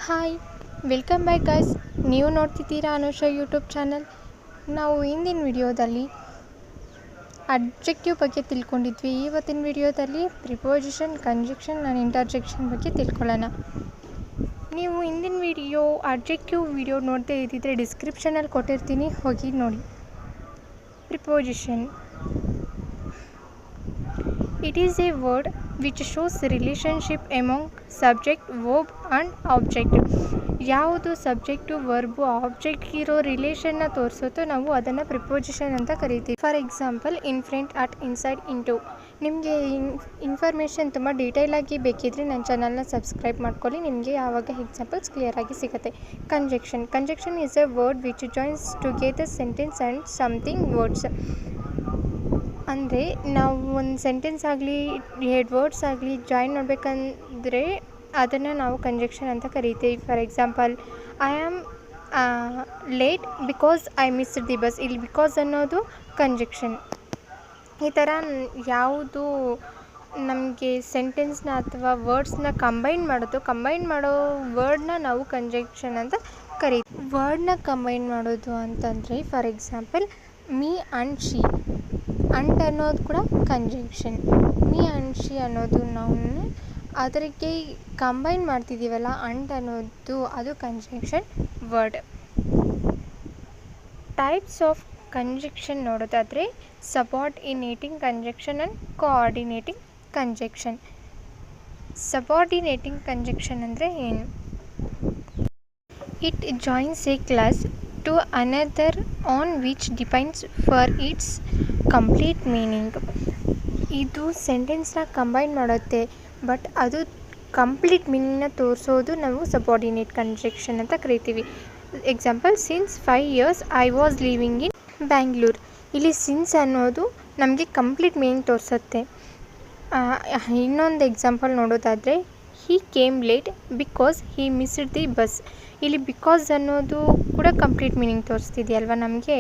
Hi, welcome back guys. ನೀವು ನೋಡ್ತಿದ್ದೀರಾ Anusha YouTube channel. ನಾವು ಹಿಂದಿನ ವಿಡಿಯೋದಲ್ಲಿ ಅಡ್ಜೆಕ್ಟಿವ್ ಬಗ್ಗೆ ತಿಳ್ಕೊಂಡಿದ್ವಿ. ಇವತ್ತಿನ ವಿಡಿಯೋದಲ್ಲಿ ಪ್ರಿಪೋಸಿಷನ್, ಕಂಜಂಕ್ಷನ್ ಆ್ಯಂಡ್ ಇಂಟರ್ಜೆಕ್ಷನ್ ಬಗ್ಗೆ ತಿಳ್ಕೊಳ್ಳೋಣ. ನೀವು ಹಿಂದಿನ ಅಡ್ಜೆಕ್ಟಿವ್ ವಿಡಿಯೋ ನೋಡದೇ ಇದ್ದಿದ್ದರೆ ಡಿಸ್ಕ್ರಿಪ್ಷನಲ್ಲಿ ಕೊಟ್ಟಿರ್ತೀನಿ, ಹೋಗಿ ನೋಡಿ. Preposition, it is a word which shows relationship among subject, verb and object. ಯಾವುದು ಸಬ್ಜೆಕ್ಟು, ವರ್ಬು, ಆಬ್ಜೆಕ್ಟ್ ಇರೋ ರಿಲೇಷನ್ನ ತೋರಿಸುತ್ತೋ ನಾವು ಅದನ್ನು ಪ್ರಿಪೋಸಿಷನ್ ಅಂತ ಕರಿತೀವಿ. For example, in front, at, inside, into. ನಿಮಗೆ ಇನ್ಫಾರ್ಮೇಷನ್ ತುಂಬ ಡೀಟೇಲಾಗಿ ಬೇಕಿದ್ದರೆ ನನ್ನ ಚಾನಲ್ನ ಸಬ್ಸ್ಕ್ರೈಬ್ ಮಾಡ್ಕೊಳ್ಳಿ. ನಿಮಗೆ ಆವಾಗ ಎಕ್ಸಾಂಪಲ್ಸ್ ಕ್ಲಿಯರಾಗಿ ಸಿಗುತ್ತೆ. Conjunction is A word which joins together sentence and something words. ಅಂದರೆ ನಾವು ಒಂದು ಸೆಂಟೆನ್ಸ್ ಆಗಲಿ ಎರಡು ವರ್ಡ್ಸ್ ಆಗಲಿ ಜಾಯಿನ್ ಮಾಡಬೇಕಂದ್ರೆ ಅದನ್ನು ನಾವು ಕಂಜಂಕ್ಷನ್ ಅಂತ ಕರಿತೀವಿ. For example, I am late because I missed the bus. ಇಲ್ಲಿ ಬಿಕಾಸ್ ಅನ್ನೋದು ಕಂಜಂಕ್ಷನ್. ಈ ಥರ ಯಾವುದು ನಮಗೆ ಸೆಂಟೆನ್ಸ್ನ ಅಥವಾ ವರ್ಡ್ಸ್ನ ಕಂಬೈನ್ ಮಾಡೋ ವರ್ಡ್ನ ನಾವು ಕಂಜಂಕ್ಷನ್ ಅಂತ ಕರಿತೀವಿ. ವರ್ಡ್ನ ಕಂಬೈನ್ ಮಾಡೋದು ಅಂತಂದರೆ for example, me and she. And ಅನ್ನೋದು ಕೂಡ ಕಂಜಂಕ್ಷನ್. ಮೀ ಆ್ಯಂಡ್ ಶಿ ಅನ್ನೋದು ನಾವು ಅದಕ್ಕೆ ಕಂಬೈನ್ ಮಾಡ್ತಿದ್ದೀವಲ್ಲ, ಅಂಡ್ ಅನ್ನೋದು ಅದು conjunction word. Types of conjunction ನೋಡೋದಾದರೆ subordinating conjunction and coordinating conjunction. Subordinating conjunction ಅಂದರೆ ಏನು? It joins a clause to another on which depends for its complete meaning. ಇದು ಸೆಂಟೆನ್ಸ್ನ combine ಮಾಡುತ್ತೆ, ಬಟ್ ಅದು ಕಂಪ್ಲೀಟ್ ಮೀನಿಂಗ್ನ ತೋರಿಸೋದು ನಾವು ಸಬಾರ್ಡಿನೇಟ್ ಕಂಜಂಕ್ಷನ್ ಅಂತ ಕರಿತೀವಿ. Example, since 5 years I was living in Bangalore. ಇಲ್ಲಿ ಸಿನ್ಸ್ ಅನ್ನೋದು ನಮಗೆ ಕಂಪ್ಲೀಟ್ ಮೀನಿಂಗ್ ತೋರಿಸುತ್ತೆ. ಇನ್ನೊಂದು ಎಕ್ಸಾಂಪಲ್ ನೋಡೋದಾದರೆ, he came late because he missed the bus. ಇಲ್ಲಿ ಬಿಕಾಸ್ ಅನ್ನೋದು ಕೂಡ ಕಂಪ್ಲೀಟ್ ಮೀನಿಂಗ್ ತೋರಿಸ್ತಿದೆಯಲ್ವ ನಮಗೆ,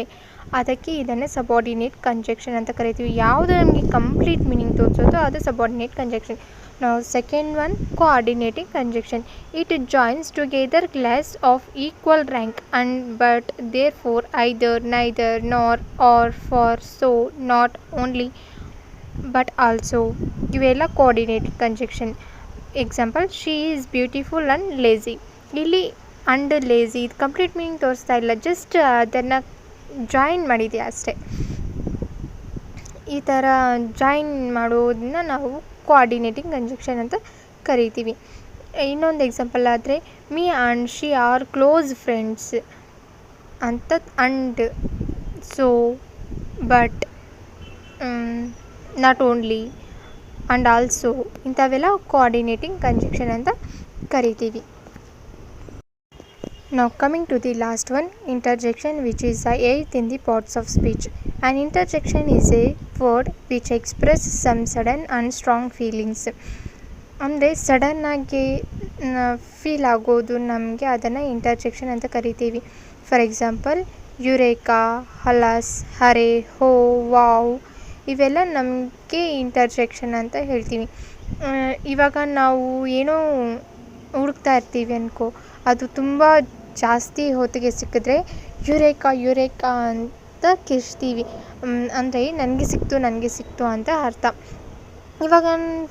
ಅದಕ್ಕೆ ಇದನ್ನೇ ಸಬಾರ್ಡಿನೇಟ್ ಕಂಜಂಕ್ಷನ್ ಅಂತ ಕರಿತೀವಿ. ಯಾವುದು ನಮಗೆ ಕಂಪ್ಲೀಟ್ ಮೀನಿಂಗ್ ತೋರಿಸೋದು ಅದು ಸಬಾರ್ಡಿನೇಟ್ ಕಂಜಂಕ್ಷನ್. ನಾವು second one, coordinating conjunction. It joins together clause of equal rank and but therefore either, neither, nor, or, for, so, not, only, but also. ಇವೆಲ್ಲ coordinating conjunction. Example, she is beautiful and lazy. ಇಲ್ಲಿ and lazy ಇದು complete meaning ತೋರಿಸ್ತಾ ಇಲ್ಲ, just ಅದನ್ನು join ಮಾಡಿದೆ ಅಷ್ಟೇ. ಈ ಥರ ಜಾಯಿನ್ ಮಾಡೋದನ್ನ ನಾವು ಕೋಆರ್ಡಿನೇಟಿಂಗ್ ಕಂಜಂಕ್ಷನ್ ಅಂತ ಕರಿತೀವಿ. ಇನ್ನೊಂದು ಎಕ್ಸಾಂಪಲ್ ಆದರೆ, me and she are close friends ಅಂತ. And, so, but, not only, and also ಇಂಥವೆಲ್ಲ ಕೋಆರ್ಡಿನೇಟಿಂಗ್ ಕಂಜಂಕ್ಷನ್ ಅಂತ ಕರಿತೀವಿ. Now coming to the last one, interjection, which is the eighth in the parts of speech. An interjection is a word which expresses some sudden and strong feelings. ಅಂದರೆ ಸಡನ್ನಾಗಿ feel ಆಗೋದು ನಮಗೆ ಅದನ್ನು interjection ಅಂತ ಕರಿತೀವಿ. For example, Eureka, ಹಲಾಸ್, ಹರೆ, ಹೋ, wow ಇವೆಲ್ಲ ನಮಗೆ ಇಂಟರ್ಜೆಕ್ಷನ್ ಅಂತ ಹೇಳ್ತೀವಿ. ಇವಾಗ ನಾವು ಏನೋ ಹುಡುಕ್ತಾ ಇರ್ತೀವಿ ಅನ್ಕೋ, ಅದು ತುಂಬ ಜಾಸ್ತಿ ಹೊತ್ತಿಗೆ ಸಿಕ್ಕಿದ್ರೆ ಯುರೇಕಾ ಅಂತ ಕಿರ್ಚ್ತೀವಿ. ಅಂದರೆ ನನಗೆ ಸಿಕ್ತು ಅಂತ ಅರ್ಥ. ಇವಾಗ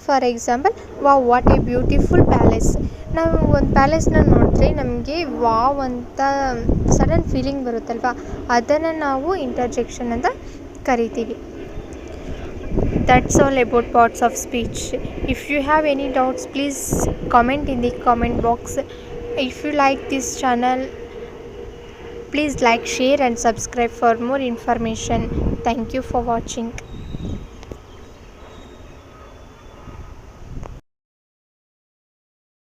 for example, wow what A beautiful palace. ನಾವು ಒಂದು ಪ್ಯಾಲೇಸ್ನ ನೋಡಿದ್ರೆ ನಮಗೆ ವಾವ್ ಅಂತ ಸಡನ್ ಫೀಲಿಂಗ್ ಬರುತ್ತಲ್ವ, ಅದನ್ನು ನಾವು ಇಂಟರ್ಜೆಕ್ಷನ್ ಅಂತ ಕರಿತೀವಿ. That's all about parts of speech. If you have any doubts, please comment in the comment box. If you like this channel, please like, share and subscribe for more information. Thank you for watching.